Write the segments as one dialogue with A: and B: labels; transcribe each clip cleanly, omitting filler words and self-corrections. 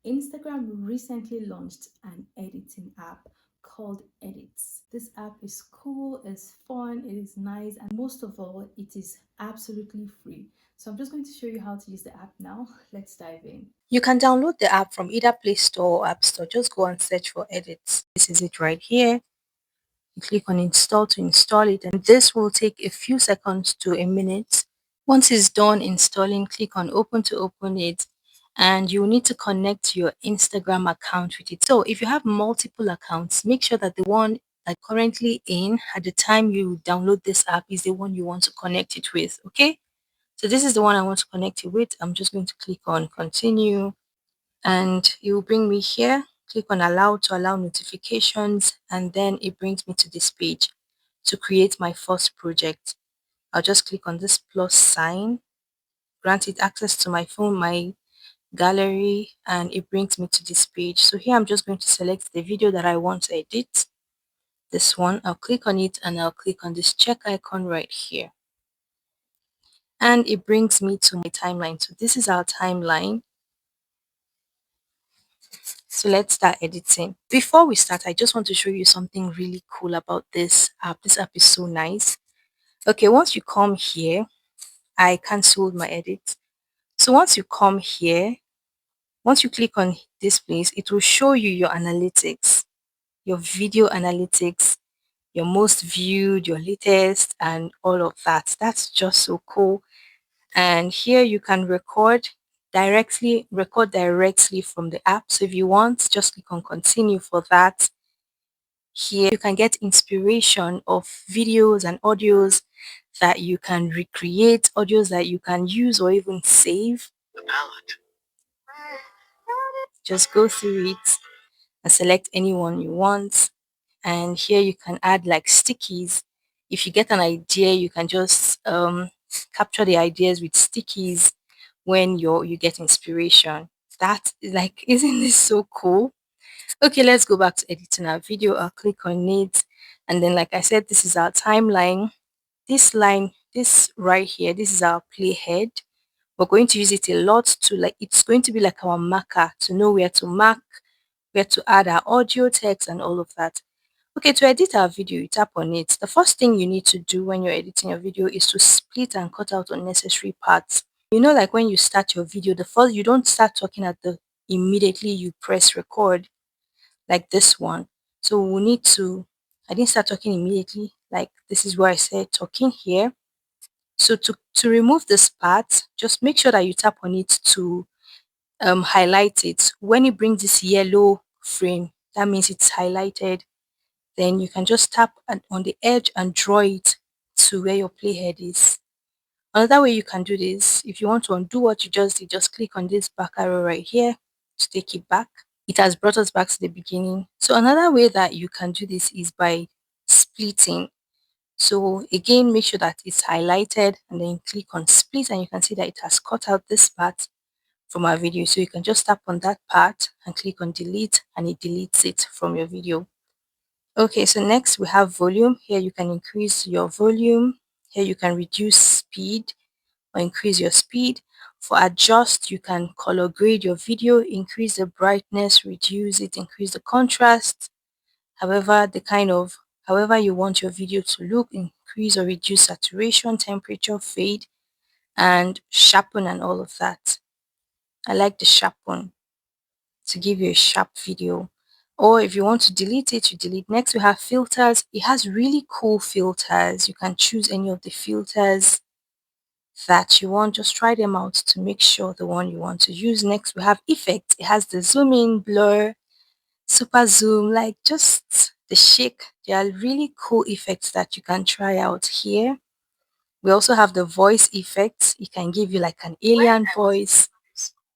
A: Instagram recently launched an editing app called Edits. This app is cool, it's fun, it is nice, and most of all, it is absolutely free. So I'm just going to show you how to use the app now. Let's dive in. You can download the app from either Play Store or App Store. Just go and search for Edits. This is it right here. You click on install to install it, and this will take a few seconds to a minute. Once it's done installing, click on open to open it, and you need to connect your Instagram account with it. So if you have multiple accounts, make sure that the one that currently in at the time you download this app is the one you want to connect it with. Okay, so this is the one I want to connect it with. I'm just going to click on continue, and it will bring me here. Click on allow to allow notifications, and then it brings me to this page to create my first project. I'll just click on this plus sign, grant it access to my phone, my gallery, and it brings me to this page. So here I'm just going to select the video that I want to edit. This one, I'll click on it, and I'll click on this check icon right here. And it brings me to my timeline. So this is our timeline. So let's start editing. Before we start, I just want to show you something really cool about this app. This app is so nice. Okay, once you come here, I canceled my edit. So once you come here, once you click on this place, it will show you your analytics, your video analytics, your most viewed, your latest, and all of that. That's just so cool. And here you can record directly from the app. So if you want, just click on continue for that. Here you can get inspiration of videos and audios that you can recreate, audios that you can use or even save. Just go through it and select anyone you want. And here you can add like stickies. If you get an idea, you can just capture the ideas with stickies when you get inspiration. That like isn't this so cool? Okay, let's go back to editing our video. I'll click on it, and then like I said, this is our timeline. This line, this right here, this is our playhead. We're going to use it a lot to like it's going to be like our marker to know where to mark, where to add our audio, text, and all of that. Okay, to edit our video, you tap on it. The first thing you need to do when you're editing your video is to split and cut out unnecessary parts. You know, like when you start your video, the first you don't start talking at the immediately you press record like this one. So we need to I didn't start talking immediately. Like this is where I said talking here. So to remove this part, just make sure that you tap on it to highlight it. When it brings this yellow frame, that means it's highlighted. Then you can just tap on the edge and draw it to where your playhead is. Another way you can do this, if you want to undo what you just did, just click on this back arrow right here to take it back. It has brought us back to the beginning. So another way that you can do this is by splitting. So again, make sure that it's highlighted and then click on split, and you can see that it has cut out this part from our video. So you can just tap on that part and click on delete, and it deletes it from your video. Okay, so next we have volume. Here you can increase your volume. Here you can reduce speed or increase your speed. For adjust, you can color grade your video, increase the brightness, reduce it, increase the contrast. However you want your video to look, increase or reduce saturation, temperature, fade, and sharpen and all of that. I like the sharpen to give you a sharp video. Or if you want to delete it, you delete. Next, we have filters. It has really cool filters. You can choose any of the filters that you want. Just try them out to make sure the one you want to use. Next, we have effects. It has the zoom in, blur, super zoom, like just the shake. There are really cool effects that you can try out here. We also have the voice effects. It can give you like an alien voice,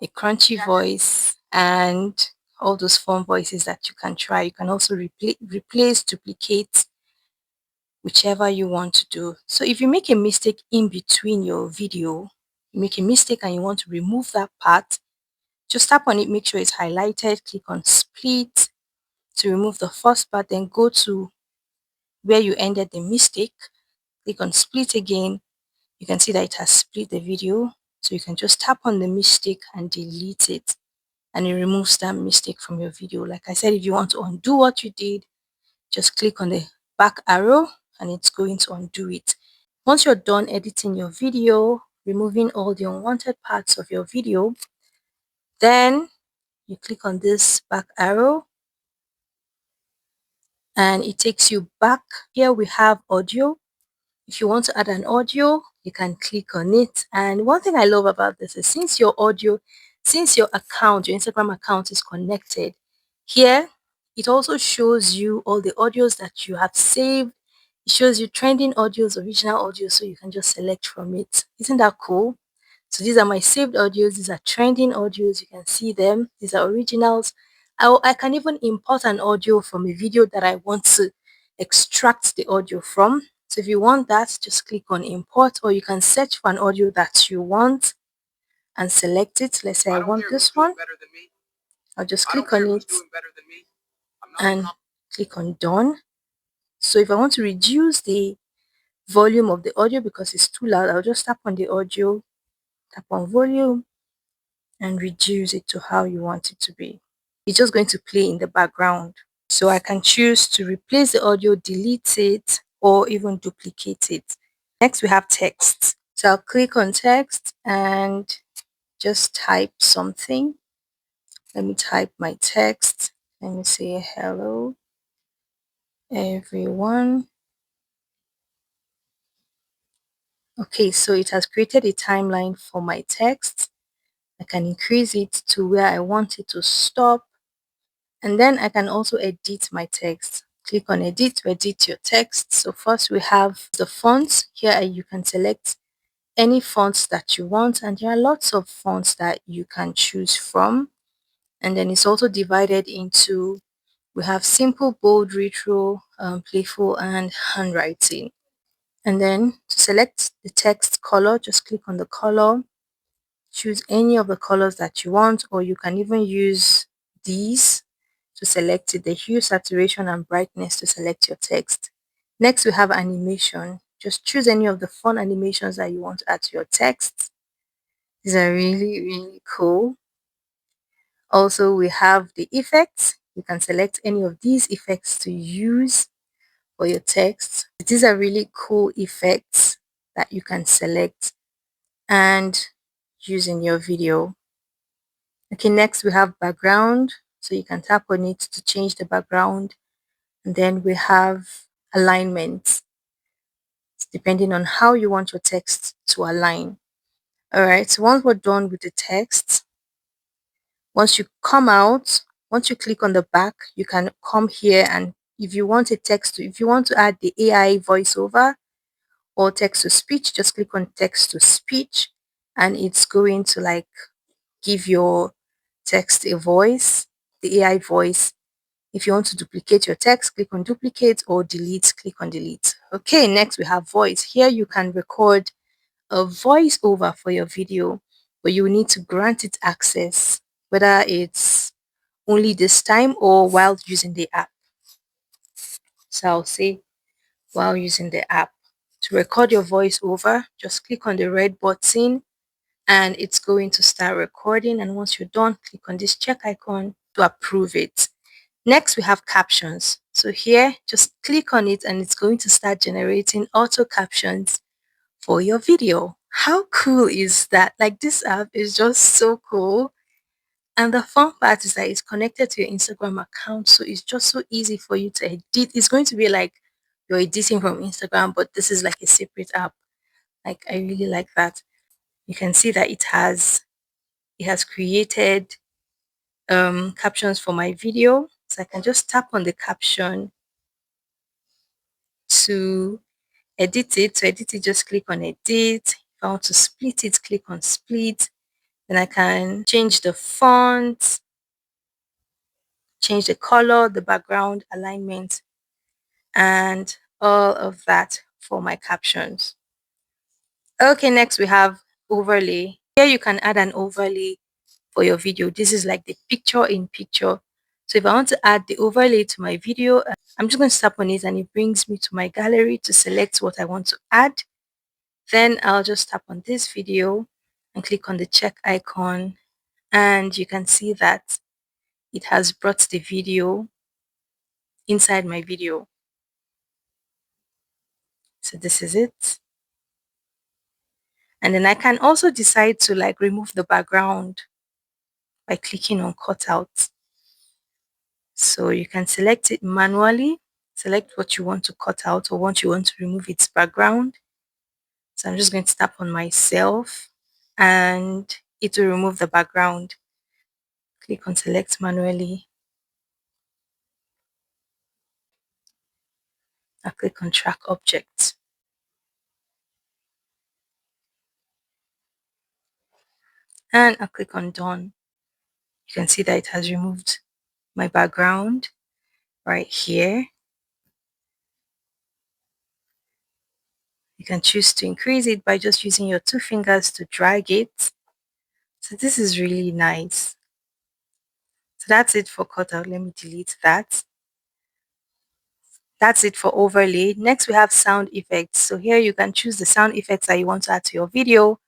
A: a crunchy voice, and all those fun voices that you can try. You can also replace, duplicate, whichever you want to do. So if you make a mistake in between your video, you make a mistake and you want to remove that part, just tap on it, make sure it's highlighted, click on split to remove the first part, then go to where you ended the mistake, click on split again. You can see that it has split the video. So you can just tap on the mistake and delete it. and it removes that mistake from your video. Like I said, if you want to undo what you did, just click on the back arrow and it's going to undo it. Once you're done editing your video, removing all the unwanted parts of your video, then you click on this back arrow and it takes you back. Here we have audio. If you want to add an audio, you can click on it. And one thing I love about this is since your account, your Instagram account is connected, here it also shows you all the audios that you have saved. It shows you trending audios, original audio, so you can just select from it. Isn't that cool? So these are my saved audios. These are trending audios. You can see them. These are originals. I can even import an audio from a video that I want to extract the audio from. So if you want that, just click on import, or you can search for an audio that you want and select it. Let's say I want this one. I'll just click on it and click on done. So if I want to reduce the volume of the audio because it's too loud, I'll just tap on the audio, tap on volume, and reduce it to how you want it to be. It's just going to play in the background. So I can choose to replace the audio, delete it, or even duplicate it. Next, we have text. So I'll click on text and just type something. Let me type my text. Let me say hello, everyone. Okay, so it has created a timeline for my text. I can increase it to where I want it to stop. And then I can also edit my text. Click on edit to edit your text. So first we have the fonts. Here you can select any fonts that you want, and there are lots of fonts that you can choose from. And then it's also divided into, we have simple, bold, retro, playful, and handwriting. And then to select the text color, just click on the color, choose any of the colors that you want, or you can even use these to select it, the hue, saturation, and brightness to select your text. Next, we have animation. Just choose any of the fun animations that you want to add to your text. These are really, really cool. Also, we have the effects. You can select any of these effects to use for your text. These are really cool effects that you can select and use in your video. Okay, next we have background. So you can tap on it to change the background. And then we have alignment, depending on how you want your text to align. All right, so once we're done with the text, once you come out, once you click on the back, you can come here, and if you want if you want to add the AI voiceover or text to speech, just click on text to speech, and it's going to like give your text a voice, the AI voice. If you want to duplicate your text, click on duplicate, or delete, click on delete. Okay, next we have voice. Here you can record a voiceover for your video, but you will need to grant it access, whether it's only this time or while using the app. So I'll say while using the app. To record your voiceover, just click on the red button and it's going to start recording. And once you're done, click on this check icon to approve it. Next, we have captions. So here, just click on it and it's going to start generating auto captions for your video. How cool is that? Like, this app is just so cool. And the fun part is that it's connected to your Instagram account. So it's just so easy for you to edit. It's going to be like you're editing from Instagram, but this is like a separate app. Like, I really like that. You can see that it has created captions for my video. So I can just tap on the caption to edit it. To edit it, just click on edit. If I want to split it, click on split. Then I can change the font, change the color, the background, alignment, and all of that for my captions. Okay, next we have overlay. Here you can add an overlay for your video. This is like the picture in picture. So if I want to add the overlay to my video, I'm just going to tap on it and it brings me to my gallery to select what I want to add. Then I'll just tap on this video and click on the check icon and you can see that it has brought the video inside my video. So this is it. And then I can also decide to like remove the background by clicking on cutout. So you can select it manually, select what you want to cut out or what you want to remove its background. So I'm just going to tap on myself and it will remove the background. Click on select manually. I click on track object and I click on done. You can see that it has removed my background right here. You can choose to increase it by just using your two fingers to drag it. So this is really nice. So that's it for cutout. Let me delete that. That's it for overlay. Next, we have sound effects. So here you can choose the sound effects that you want to add to your video.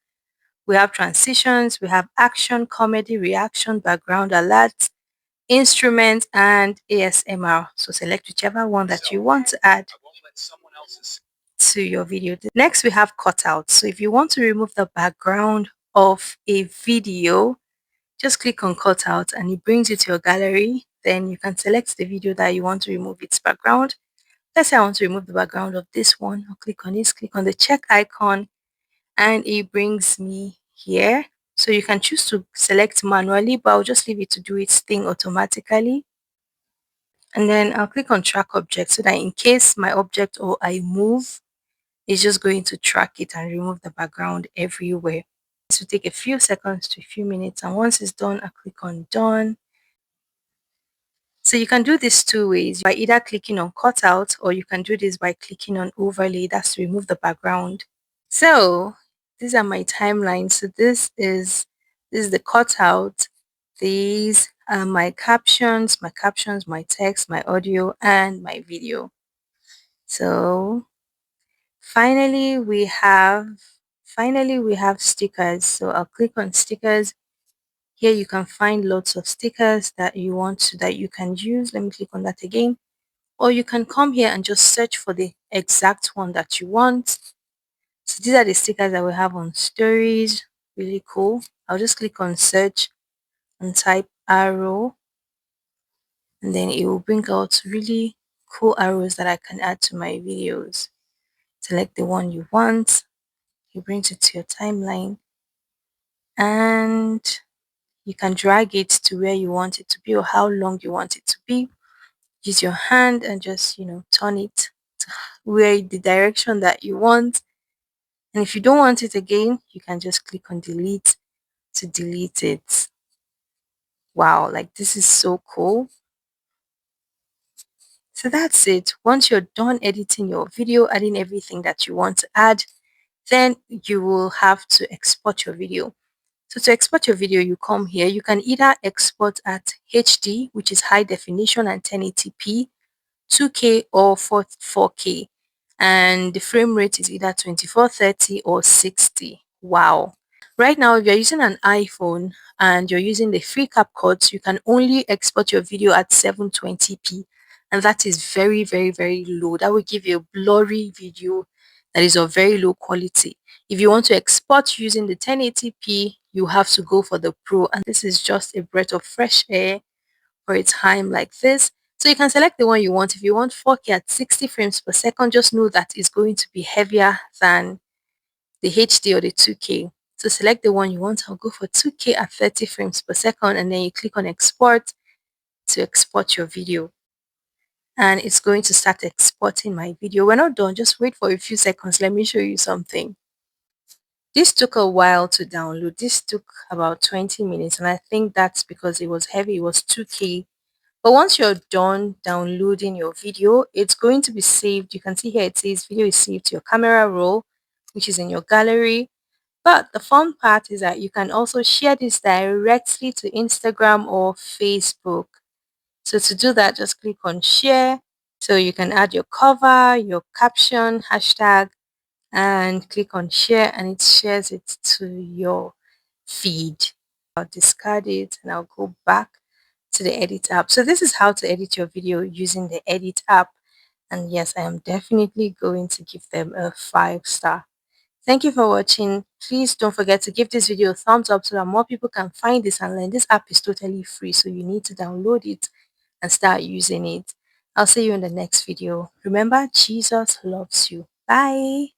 A: We have transitions, we have action, comedy, reaction, background alerts, instruments, and ASMR. So select whichever one that you want to add to your video. Next, we have cutouts. So if you want to remove the background of a video, just click on cutout and it brings you to your gallery. Then you can select the video that you want to remove its background. Let's say I want to remove the background of this one. I'll click on this, click on the check icon, and it brings me here. So you can choose to select manually, but I'll just leave it to do its thing automatically. And then I'll click on track object so that in case my object or I move, it's just going to track it and remove the background everywhere. This will take a few seconds to a few minutes. And once it's done, I click on done. So you can do this two ways by either clicking on cutout or you can do this by clicking on overlay. That's to remove the background. So these are my timelines. So this is the cutout. These are my captions, my text, my audio, and my video. So finally we have stickers. So I'll click on stickers. Here you can find lots of stickers that you want to, that you can use. Let me click on that again. Or you can come here and just search for the exact one that you want. So these are the stickers that we have on stories. Really cool. I'll just click on search and type arrow, and then it will bring out really cool arrows that I can add to my videos. Select the one you want. It brings it to your timeline and you can drag it to where you want it to be or how long you want it to be. Use your hand and just, turn it to where the direction that you want. And if you don't want it again, you can just click on delete to delete it. Wow, like this is so cool. So that's it. Once you're done editing your video, adding everything that you want to add, then you will have to export your video. So to export your video, you come here. You can either export at HD, which is high definition and 1080p, 2K or 4K. And the frame rate is either 24, 30 or 60. Wow. Right now, if you're using an iPhone and you're using the free CapCut, you can only export your video at 720p. And that is very, very, very low. That will give you a blurry video that is of very low quality. If you want to export using the 1080p, you have to go for the Pro. And this is just a breath of fresh air for a time like this. So you can select the one you want. If you want 4K at 60 frames per second, just know that it's going to be heavier than the HD or the 2K. So select the one you want. I'll go for 2K at 30 frames per second and then you click on export to export your video. And it's going to start exporting my video. We're not done. Just wait for a few seconds. Let me show you something. This took a while to download. This took about 20 minutes and I think that's because it was heavy. It was 2K. But once you're done downloading your video, it's going to be saved. You can see here it says video is saved to your camera roll, which is in your gallery. But the fun part is that you can also share this directly to Instagram or Facebook. So to do that, just click on share. So you can add your cover, your caption, hashtag, and click on share and it shares it to your feed. I'll discard it and I'll go back to the edit app. So this is how to edit your video using the edit app. And yes, I am definitely going to give them a 5 star. Thank you for watching. Please don't forget to give this video a thumbs up so that more people can find this and learn. This app is totally free, so you need to download it and start using it. I'll see you in the next video. Remember, Jesus loves you. Bye.